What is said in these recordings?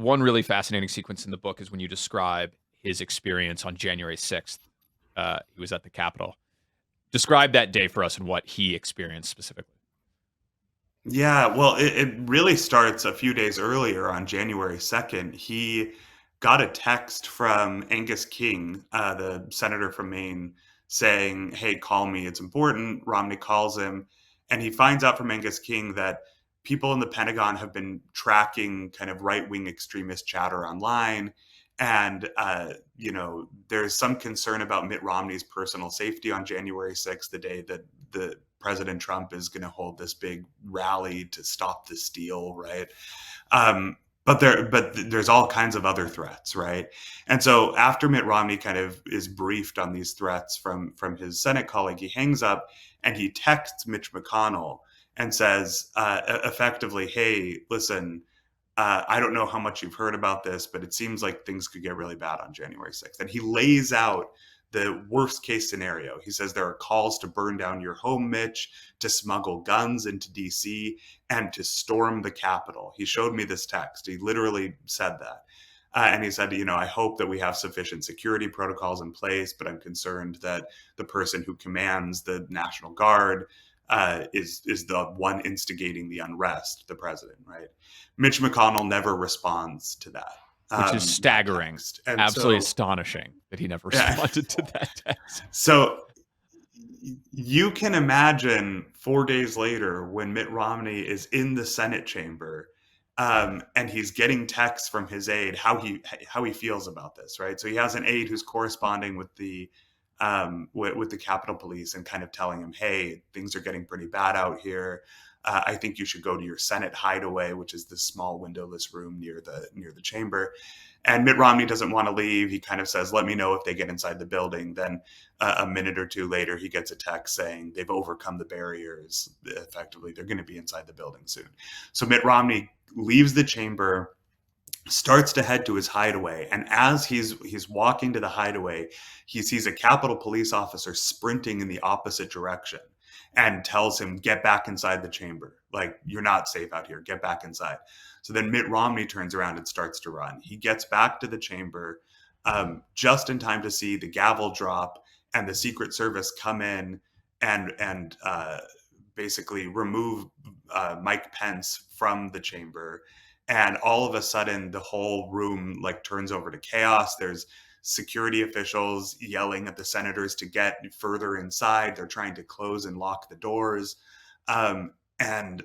one really fascinating sequence in the book is when you describe his experience on January 6th. He was at the Capitol. Describe that day for us and what he experienced specifically. Yeah, well, it really starts a few days earlier on January 2nd. He got a text from Angus King, the senator from Maine, saying, "Hey, call me. It's important." Romney calls him, and he finds out from Angus King that people in the Pentagon have been tracking kind of right wing extremist chatter online. And, there's some concern about Mitt Romney's personal safety on January 6th, the day that the President Trump is going to hold this big rally to stop the steal, right? But there's all kinds of other threats, right? And so after Mitt Romney kind of is briefed on these threats from his Senate colleague, he hangs up and he texts Mitch McConnell and says, effectively, "Hey, listen, I don't know how much you've heard about this, but it seems like things could get really bad on January 6th." And he lays out the worst case scenario. He says there are calls to burn down your home, Mitch, to smuggle guns into DC, and to storm the Capitol. He showed me this text. He literally said that. And he said, I hope that we have sufficient security protocols in place, but I'm concerned that the person who commands the National Guard is the one instigating the unrest, the president, right? Mitch McConnell never responds to that. Which is staggering, And absolutely so, astonishing that he never yeah. responded to that text. So you can imagine 4 days later when Mitt Romney is in the Senate chamber, and he's getting texts from his aide, how he feels about this, right? So he has an aide who's corresponding with the Capitol Police and kind of telling him, "Hey, things are getting pretty bad out here. I think you should go to your Senate hideaway, which is this small windowless room near the chamber." And Mitt Romney doesn't want to leave. He kind of says, "Let me know if they get inside the building." Then a minute or two later, he gets a text saying they've overcome the barriers. Effectively, they're going to be inside the building soon. So Mitt Romney leaves the chamber, starts to head to his hideaway, and as he's walking to the hideaway, he sees a Capitol Police officer sprinting in the opposite direction and tells him, "Get back inside the chamber. Like, you're not safe out here. Get back inside." So then Mitt Romney turns around and starts to run. He gets back to the chamber just in time to see the gavel drop and the Secret Service come in and basically remove Mike Pence from the chamber. And all of a sudden, the whole room like turns over to chaos. There's security officials yelling at the senators to get further inside. They're trying to close and lock the doors. And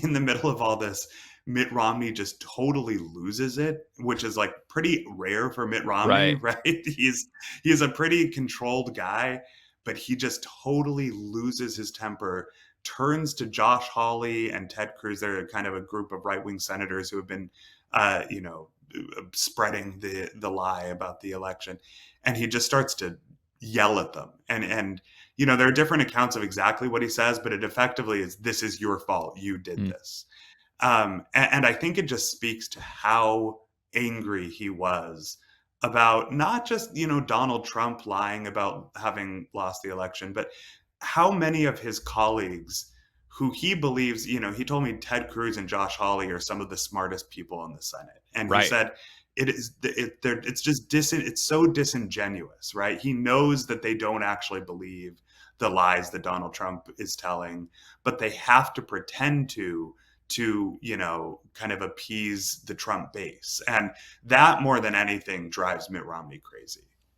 in the middle of all this, Mitt Romney just totally loses it, which is like pretty rare for Mitt Romney, Right. right? He's a pretty controlled guy, but he just totally loses his temper, turns to Josh Hawley and Ted Cruz. They're kind of a group of right-wing senators who have been, spreading the lie about the election, and he just starts to yell at them. And there are different accounts of exactly what he says, but it effectively is, "This is your fault. You did Mm. this." And I think it just speaks to how angry he was about not just, Donald Trump lying about having lost the election, but how many of his colleagues who he believes, he told me Ted Cruz and Josh Hawley are some of the smartest people in the Senate. And he Right. said, it's just it's so disingenuous, right? He knows that they don't actually believe the lies that Donald Trump is telling, but they have to pretend to kind of appease the Trump base. And that more than anything drives Mitt Romney crazy.